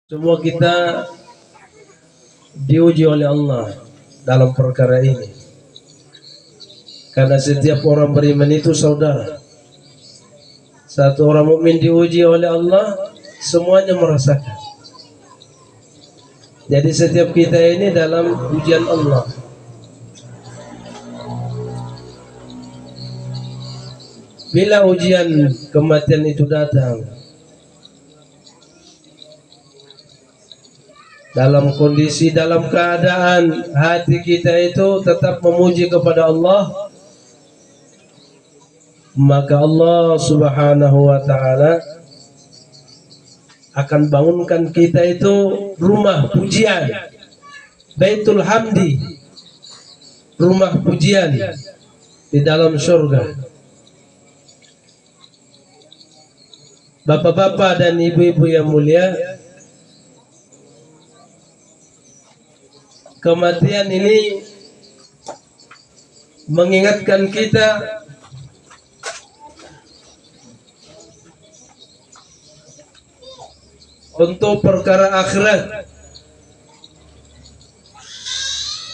Semua kita diuji oleh Allah dalam perkara ini. Karena setiap orang beriman itu saudara. Satu orang mukmin diuji oleh Allah, semuanya merasakan. Jadi setiap kita ini dalam ujian Allah. Bila ujian kematian itu datang, dalam kondisi, dalam keadaan hati kita itu tetap memuji kepada Allah, maka Allah Subhanahu wa ta'ala akan bangunkan kita itu rumah pujian, Baitul Hamdi, rumah pujian di dalam surga. Bapak-bapak dan ibu-ibu yang mulia, kematian ini mengingatkan kita untuk perkara akhirat,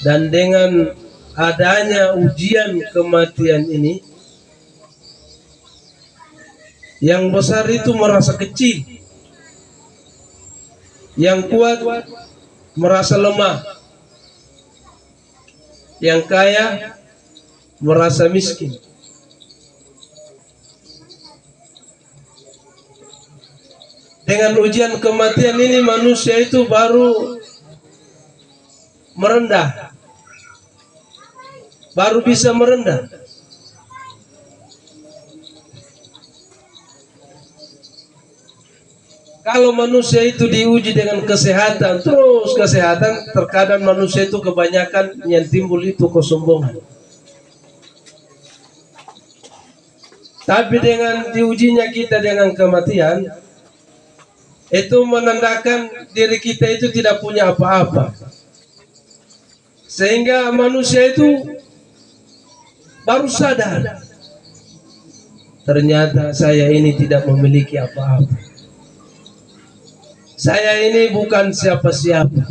dan dengan adanya ujian kematian ini, yang besar itu merasa kecil, yang kuat merasa lemah, yang kaya merasa miskin. Dengan ujian kematian ini manusia itu baru merendah, baru bisa merendah. Kalau manusia itu diuji dengan kesehatan, terus kesehatan, terkadang manusia itu kebanyakan yang timbul itu kesombongan. Tapi dengan diujinya kita dengan kematian, itu menandakan diri kita itu tidak punya apa-apa. Sehingga manusia itu baru sadar, ternyata saya ini tidak memiliki apa-apa. Saya ini bukan siapa-siapa.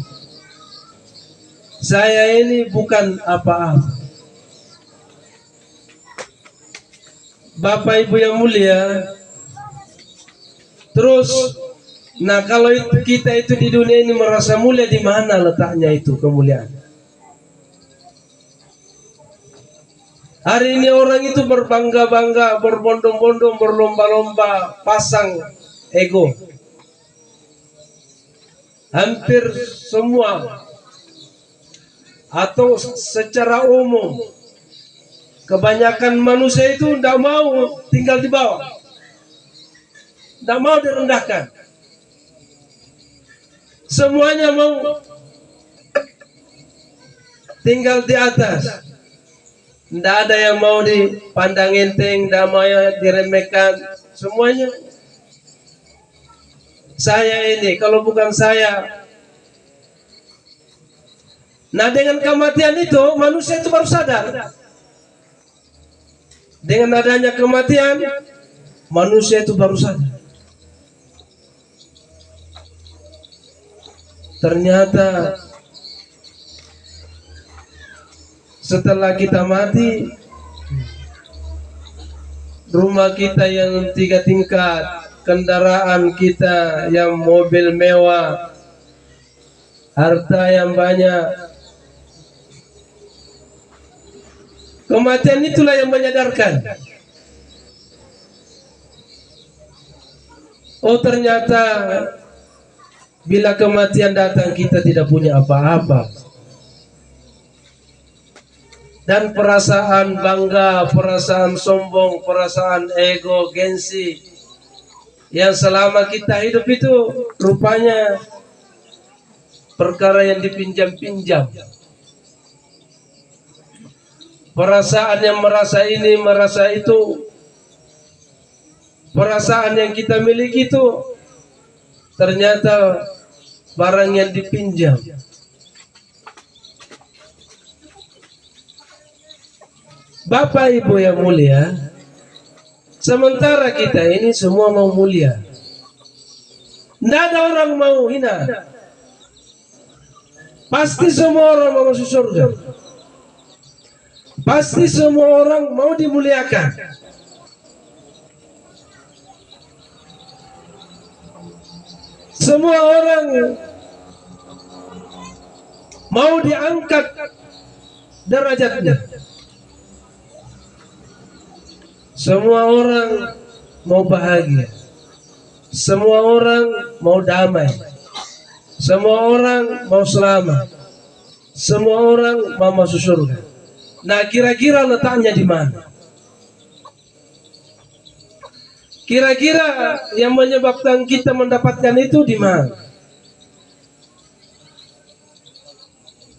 Saya ini bukan apa-apa. Bapak Ibu yang mulia, terus, nah kalau kita itu di dunia ini merasa mulia, di mana letaknya itu kemuliaan? Hari ini orang itu berbangga-bangga, berbondong-bondong, berlomba-lomba, pasang ego. Hampir semua atau secara umum kebanyakan manusia itu tidak mau tinggal di bawah, tidak mau direndahkan. Semuanya mau tinggal di atas. Tidak ada yang mau dipandang enteng, tidak mau diremehkan. Semuanya saya ini, kalau bukan saya. Nah, dengan kematian itu manusia itu baru sadar. Dengan adanya kematian, manusia itu baru sadar. Ternyata setelah kita mati, rumah kita yang 3 tingkat, kendaraan kita yang mobil mewah, harta yang banyak, kematian itulah yang menyadarkan, oh ternyata bila kematian datang kita tidak punya apa-apa. Dan perasaan bangga, perasaan sombong, perasaan ego, gengsi yang selama kita hidup itu rupanya perkara yang dipinjam-pinjam. Perasaan yang merasa ini, merasa itu, perasaan yang kita miliki itu ternyata barang yang dipinjam. Bapak Ibu yang mulia, sementara kita ini semua mau mulia, Tidak ada orang mau hina. Pasti semua orang mau masuk surga. Pasti semua orang mau dimuliakan. Semua orang mau diangkat derajatnya. Semua orang mau bahagia. Semua orang mau damai. Semua orang mau selamat. Semua orang mau masuk surga. Nah, kira-kira letaknya di mana? Kira-kira yang menyebabkan kita mendapatkan itu di mana?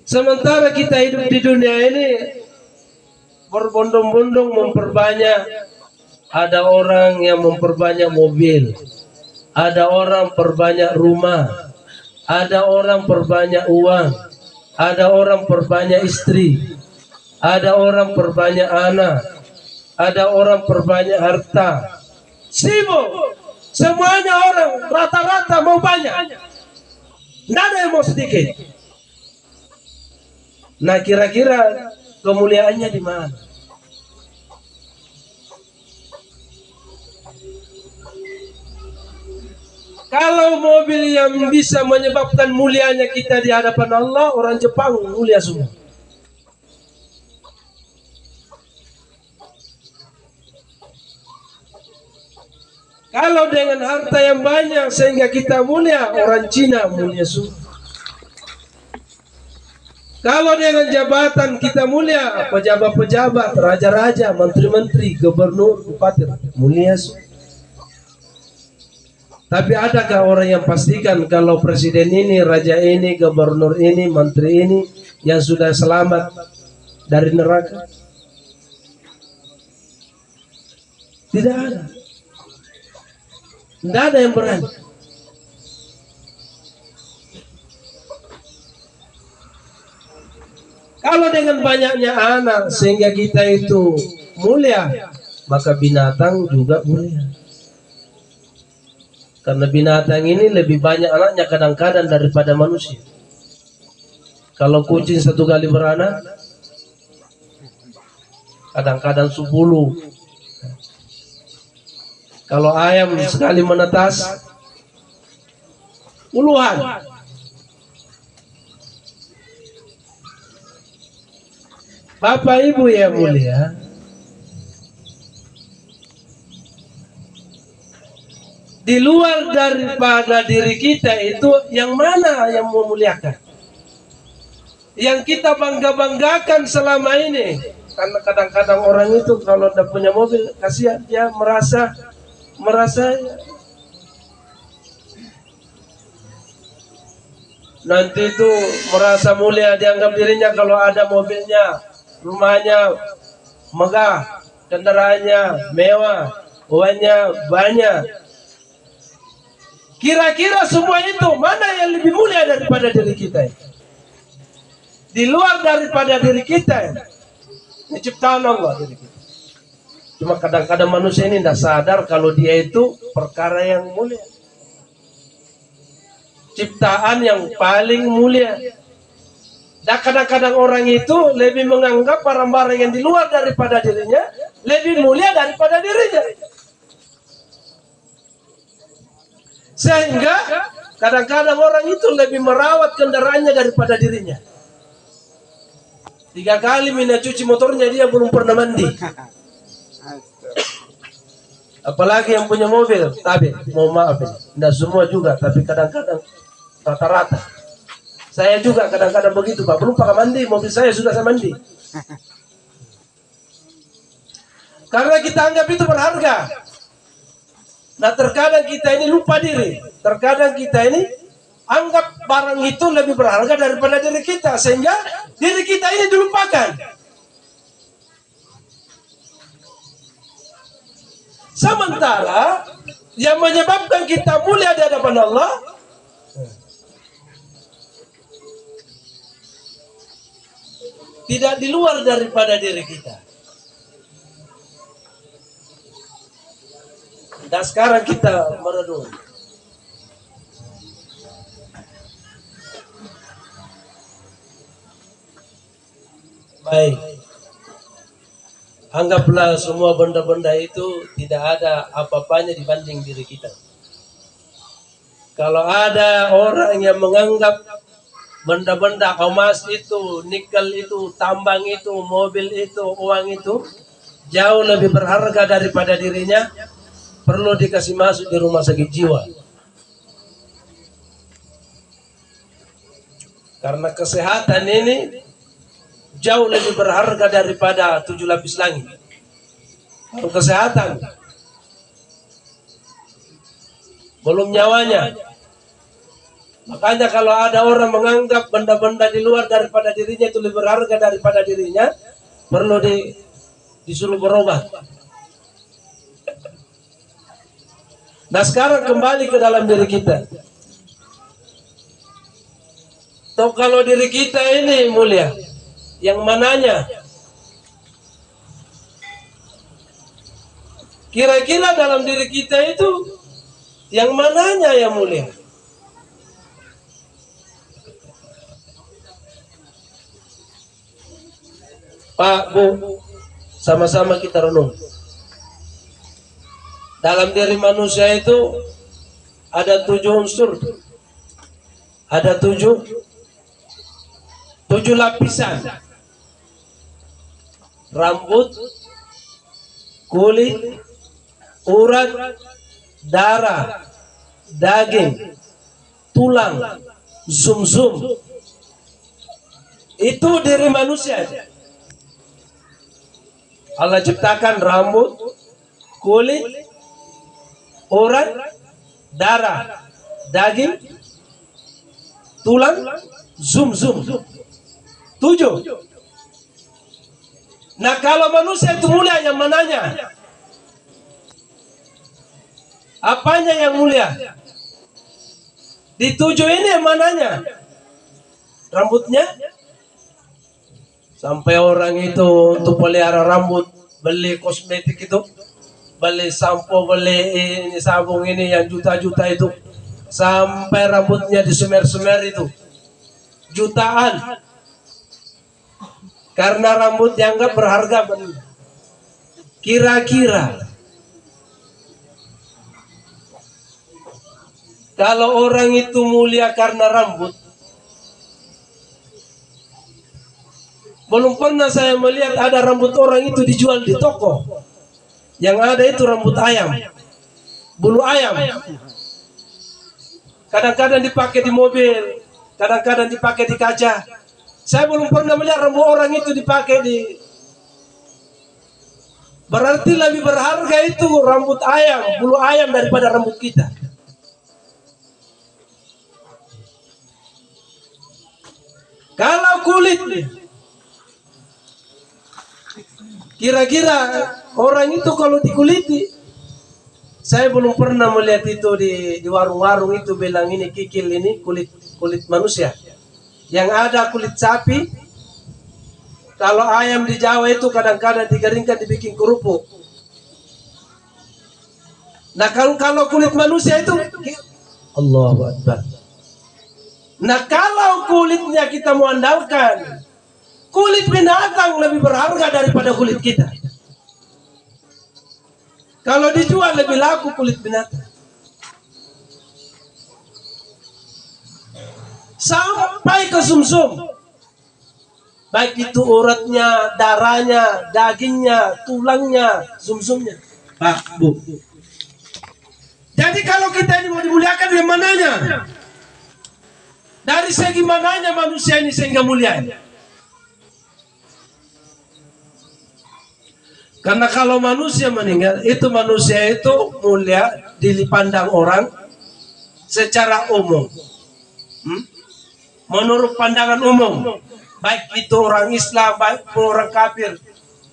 Sementara kita hidup di dunia ini berbondong-bondong memperbanyak. Ada orang yang memperbanyak mobil. Ada orang perbanyak rumah. Ada orang perbanyak uang, ada orang perbanyak istri, ada orang perbanyak anak, ada orang perbanyak harta. Sibuk, semuanya orang rata-rata mau banyak, tidak ada yang mau sedikit. Nah, kira-kira kemuliaannya di mana? Kalau mobil yang bisa menyebabkan mulianya kita di hadapan Allah, orang Jepang mulia semua. Kalau dengan harta yang banyak sehingga kita mulia, orang Cina mulia semua. Kalau dengan jabatan kita mulia, pejabat-pejabat, raja-raja, menteri-menteri, gubernur, bupati, mulia semua. Tapi adakah orang yang pastikan kalau presiden ini, raja ini, gubernur ini, menteri ini yang sudah selamat dari neraka? Tidak ada. Tidak ada yang berani. Kalau dengan banyaknya anak sehingga kita itu mulia, maka binatang juga mulia. Karena binatang ini lebih banyak anaknya kadang-kadang daripada manusia. Kalau kucing 1 kali beranak, kadang-kadang 10. Kalau ayam sekali menetas, puluhan. Bapak Ibu yang mulia, di luar daripada diri kita itu yang mana yang memuliakan? Yang kita bangga-banggakan selama ini. Karena kadang-kadang orang itu kalau udah punya mobil, kasihan dia merasa nanti itu merasa mulia, dianggap dirinya kalau ada mobilnya, rumahnya megah, kendaraannya mewah, uangnya banyak. Kira-kira semua itu mana yang lebih mulia daripada diri kita? Di luar daripada diri kita, ini ciptaan Allah diri kita. Cuma kadang-kadang manusia ini tidak sadar kalau dia itu perkara yang mulia, ciptaan yang paling mulia. Dan kadang-kadang orang itu lebih menganggap barang-barang yang di luar daripada dirinya lebih mulia daripada dirinya. Sehingga kadang-kadang orang itu lebih merawat kendaraannya daripada dirinya. 3 kali Mina cuci motornya, dia belum pernah mandi. Apalagi yang punya mobil, tapi mau maaf ini, tidak semua juga, tapi kadang-kadang rata-rata. Saya juga kadang-kadang begitu, Pak, belum pakai mandi, mobil saya sudah saya mandi. Karena kita anggap itu berharga. Nah, terkadang kita ini lupa diri. Terkadang kita ini anggap barang itu lebih berharga daripada diri kita, sehingga diri kita ini dilupakan. Sementara yang menyebabkan kita mulia di hadapan Allah tidak di luar daripada diri kita. Dan sekarang kita merenung. Baik, anggaplah semua benda-benda itu tidak ada apa-apanya dibanding diri kita. Kalau ada orang yang menganggap benda-benda emas itu, nikel itu, tambang itu, mobil itu, uang itu jauh lebih berharga daripada dirinya, perlu dikasih masuk di rumah sakit jiwa. Karena kesehatan ini jauh lebih berharga daripada 7 lapis langit. Kalau kesehatan, belum nyawanya. Makanya kalau ada orang menganggap benda-benda di luar daripada dirinya itu lebih berharga daripada dirinya, perlu disuruh berobat. Nah sekarang kembali ke dalam diri kita. Toh kalau diri kita ini mulia, yang mananya? Kira-kira dalam diri kita itu yang mananya yang mulia? Pak, Bu, sama-sama kita renung. Dalam diri manusia itu ada 7 unsur, ada tujuh lapisan: rambut, kulit, urat, darah, daging, tulang, sumsum. Itu diri manusia. Allah ciptakan rambut, kulit, urat, darah, daging, tulang, sumsum. 7. Nah kalau manusia itu mulia yang mananya? Apanya yang mulia? Di 7 ini yang mananya? Rambutnya? Sampai orang itu untuk pelihara rambut, beli kosmetik itu, beli sampo, beli ini sabun ini yang juta-juta itu, sampai rambutnya disemer-semer itu jutaan. Karena rambut dianggap berharga. Kira-kira kalau orang itu mulia karena rambut, belum pernah saya melihat ada rambut orang itu dijual di toko. Yang ada itu rambut ayam, bulu ayam. Kadang-kadang dipakai di mobil, kadang-kadang dipakai di kaca. Saya belum pernah melihat rambut orang itu dipakai di. Berarti lebih berharga itu rambut ayam, bulu ayam daripada rambut kita. Kalau kulit, kira-kira orang itu kalau dikuliti, saya belum pernah melihat itu di warung-warung itu bilang ini kikil, ini kulit manusia. Yang ada kulit sapi. Kalau ayam di Jawa itu kadang-kadang digaringkan dibikin kerupuk. Nah kalau kulit manusia itu, Allahu Akbar. Nah kalau kulitnya kita mau andalkan, kulit binatang lebih berharga daripada kulit kita. Kalau dijual lebih laku kulit binatang. Sampai ke sumsum. Baik itu uratnya, darahnya, dagingnya, tulangnya, sumsumnya. Pak, Bu. Jadi kalau kita ini mau dimuliakan dari mananya? Dari segi mananya manusia ini sehingga mulia? Karena kalau manusia meninggal, itu manusia itu mulia dipandang orang secara umum. Menurut pandangan umum, baik itu orang Islam, baik orang kafir,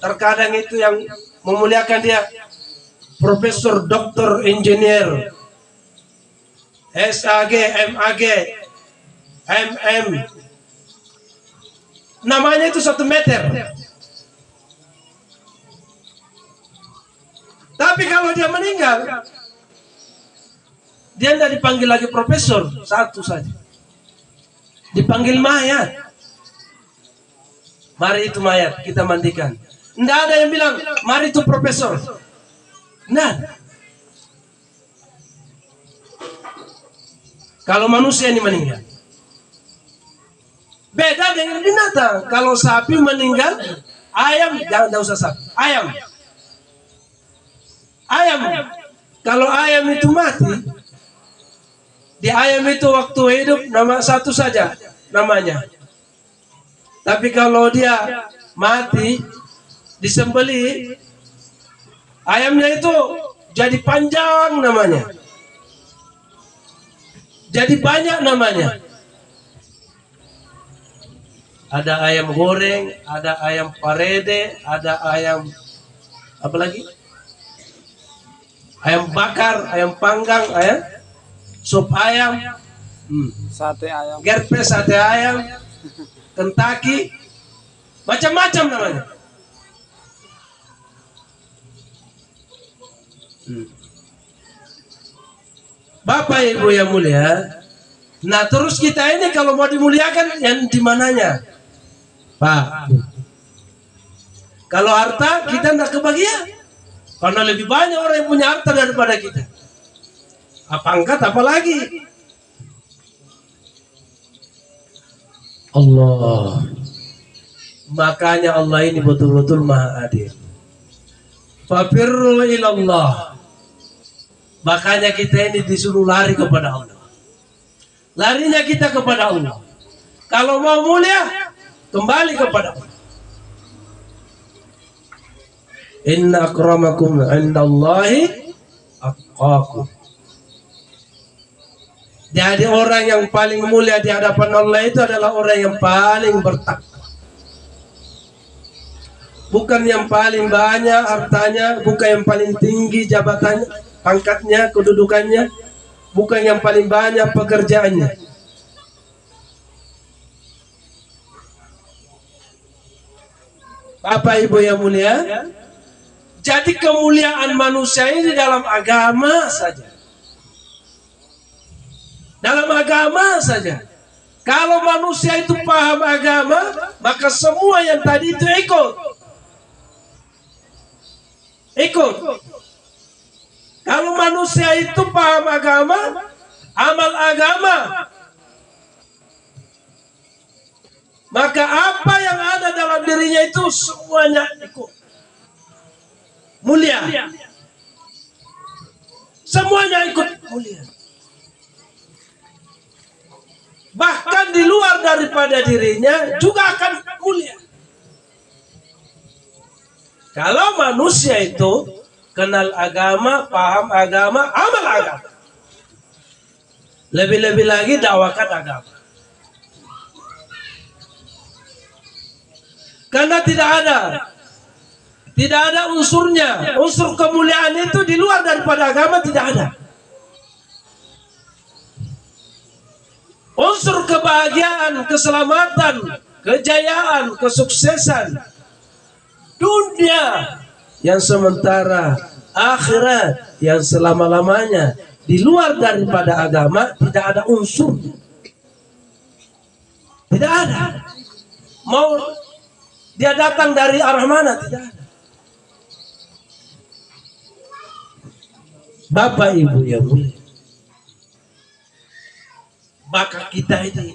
terkadang itu yang memuliakan dia profesor, doktor, engineer, SAG, MAG, MM. Namanya itu 1 meter. Tapi kalau dia meninggal, dia tidak dipanggil lagi profesor, 1 saja. Dipanggil mayat. Mari itu mayat, kita mandikan. Tidak ada yang bilang, mari itu profesor. Nah, kalau manusia ini meninggal, beda dengan binatang. Kalau sapi meninggal, ayam jangan usah sapi. Ayam. Kalau ayam itu mati, di ayam itu waktu hidup nama satu saja namanya. Tapi kalau dia mati, disembeli, ayamnya itu jadi panjang namanya. Jadi banyak namanya. Ada ayam goreng, ada ayam parede, ada ayam apa lagi? Ayam bakar, ayam panggang, ayam sup ayam, Sate ayam. gerpe sate ayam, Kentucky, macam-macam namanya. Bapak Ibu yang mulia, nah terus kita ini kalau mau dimuliakan yang di mananya, Pak? Kalau harta kita tidak kebagian, karena lebih banyak orang yang punya harta daripada kita. Apa angkat apalagi? Allah. Makanya Allah ini betul-betul maha adil. Fafirru ilallah. Makanya kita ini disuruh lari kepada Allah. Larinya kita kepada Allah. Kalau mau mulia, kembali kepada Allah. Inna akramakum indallahi atqakum. Jadi orang yang paling mulia di hadapan Allah itu adalah orang yang paling bertakwa. Bukan yang paling banyak hartanya, bukan yang paling tinggi jabatannya, pangkatnya, kedudukannya, bukan yang paling banyak pekerjaannya. Bapak Ibu yang mulia, jadi kemuliaan manusia ini dalam agama saja. Dalam agama saja. Kalau manusia itu paham agama, maka semua yang tadi itu ikut. Kalau manusia itu paham agama, amal agama, maka apa yang ada dalam dirinya itu semuanya ikut. Mulia. Semuanya ikut mulia. Bahkan di luar daripada dirinya juga akan mulia. Kalau manusia itu kenal agama, paham agama, amal agama. Lebih-lebih lagi dakwakan agama. Karena tidak ada unsurnya. Unsur kemuliaan itu di luar daripada agama tidak ada. Unsur kebahagiaan, keselamatan, kejayaan, kesuksesan dunia yang sementara, akhirat yang selama-lamanya, di luar daripada agama tidak ada unsur. Tidak ada. Mau dia datang dari arah mana, tidak ada. Bapak Ibu yang mulia, maka kita ini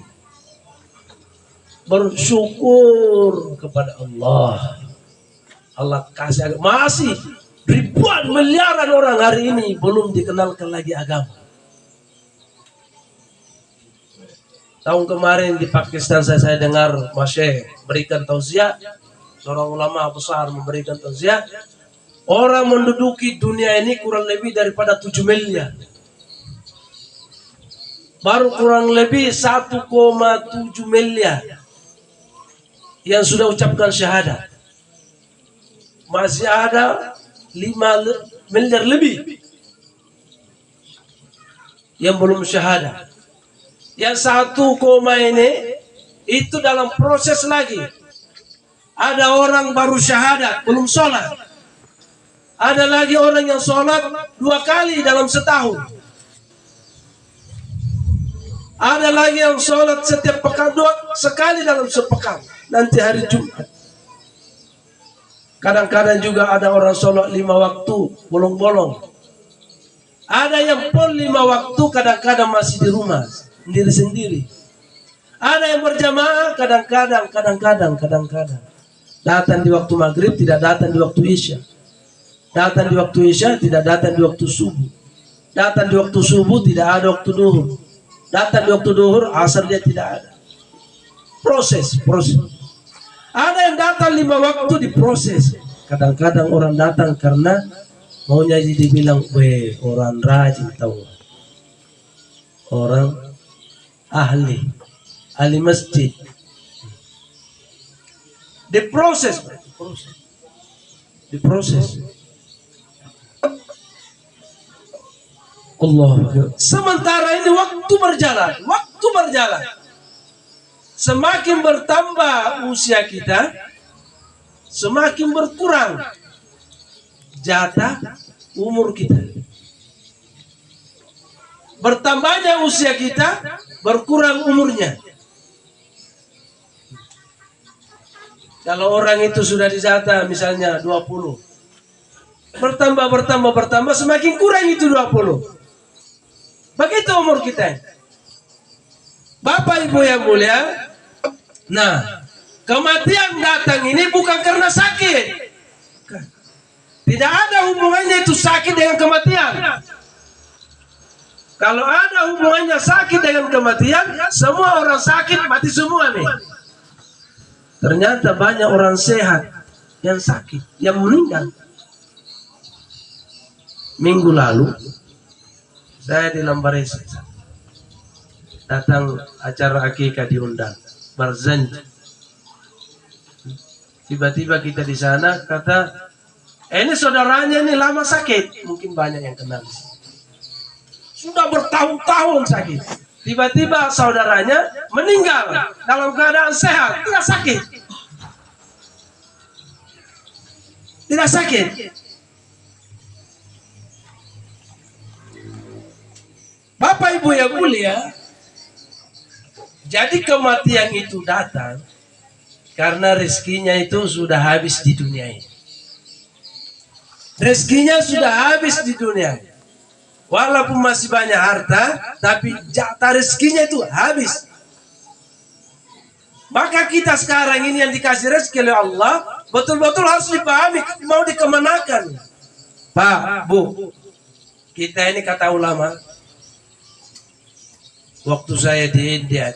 bersyukur kepada Allah. Allah kasih agama. Masih ribuan miliaran orang hari ini belum dikenalkan lagi agama. Tahun kemarin di Pakistan saya dengar Masya berikan tausiah, seorang ulama besar memberikan tausiah. Orang menduduki dunia ini kurang lebih daripada 7 miliar. Baru kurang lebih 1,7 miliar yang sudah ucapkan syahadat. Masih ada 5 miliar lebih yang belum syahadat. Yang 1, ini itu dalam proses lagi. Ada orang baru syahadat, belum sholat. Ada lagi orang yang sholat 2 kali dalam setahun. Ada lagi yang sholat setiap pekan, 2 sekali dalam sepekan. Nanti hari Jumat. Kadang-kadang juga ada orang sholat 5 waktu, bolong-bolong. Ada yang pun 5 waktu, kadang-kadang masih di rumah, sendiri-sendiri. Ada yang berjamaah, kadang-kadang. Datang di waktu maghrib, tidak datang di waktu isya. Datang di waktu isya, tidak datang di waktu subuh. Datang di waktu subuh, tidak ada waktu duhur. Datang di waktu duhur, asar dia tidak ada. Proses. Ada yang datang 5 waktu diproses. Kadang-kadang orang datang karena maunya jadi bilang, weh, orang rajin tahu. Orang ahli masjid. Diproses. Allah. Sementara ini waktu berjalan. Semakin bertambah usia kita, semakin berkurang jatah umur kita. Bertambahnya usia kita, berkurang umurnya. Kalau orang itu sudah dijatah misalnya 20, bertambah, semakin kurang itu 20. Begitu umur kita. Bapak Ibu yang mulia, nah, kematian datang ini bukan karena sakit. Tidak ada hubungannya itu sakit dengan kematian. Kalau ada hubungannya sakit dengan kematian, semua orang sakit mati semua nih. Ternyata banyak orang sehat yang sakit, yang meninggal. Minggu lalu, saya di Lambaresi. Datang acara akikah diundang, Barzanji. Tiba-tiba kita di sana kata, ini saudaranya ini lama sakit, mungkin banyak yang kenal. Sudah bertahun-tahun sakit. Tiba-tiba saudaranya meninggal dalam keadaan sehat, tidak sakit. Tidak sakit. Bapak Ibu yang mulia, jadi kematian itu datang karena rezekinya itu sudah habis di dunia ini. Rezekinya sudah habis di dunia ini. Walaupun masih banyak harta, tapi jatah rezekinya itu habis. Maka kita sekarang ini yang dikasih rezeki oleh Allah, betul-betul harus dipahami, mau dikemanakan. Pak, Bu, kita ini kata ulama, waktu saya di India,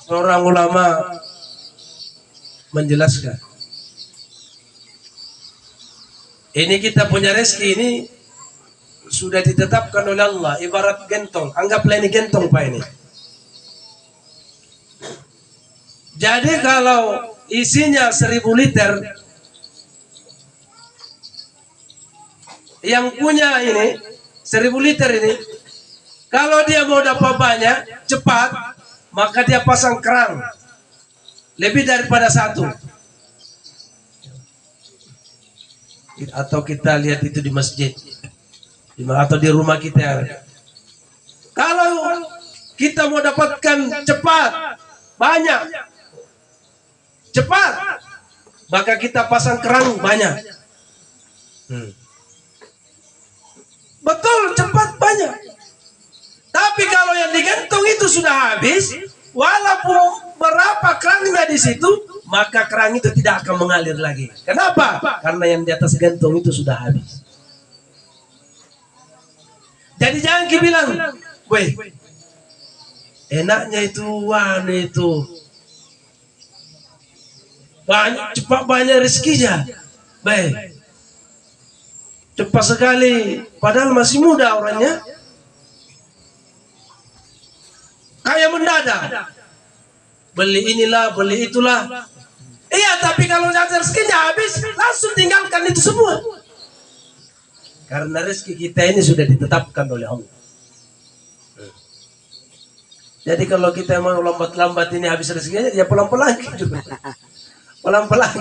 seorang ulama menjelaskan, ini kita punya rezeki ini sudah ditetapkan oleh Allah, ibarat gentong. Anggaplah ini gentong Pak ini. Jadi kalau isinya 1000 liter, yang punya ini 1000 liter ini, kalau dia mau dapat banyak cepat, maka dia pasang kerang lebih daripada 1. Atau kita lihat itu di masjid atau di rumah kita. Kalau kita mau dapatkan cepat, banyak, cepat, maka kita pasang kerang banyak. Betul, cepat, banyak. Tapi kalau yang digantung itu sudah habis, walaupun berapa kerangnya di situ, maka kerang itu tidak akan mengalir lagi. Kenapa? Karena yang di atas gantung itu sudah habis. Jadi jangan bilang, weh, enaknya itu uang itu banyak, cepat banyak rezekinya, baik, cepat sekali. Padahal masih muda orangnya, kaya mendadak, beli inilah, beli itulah. Iya, tapi kalau rezekinya habis, langsung tinggalkan itu semua. Karena rezeki kita ini sudah ditetapkan oleh Allah. Jadi kalau kita mau lambat-lambat ini habis rezekinya, ya pelan-pelan. Pelan-pelan.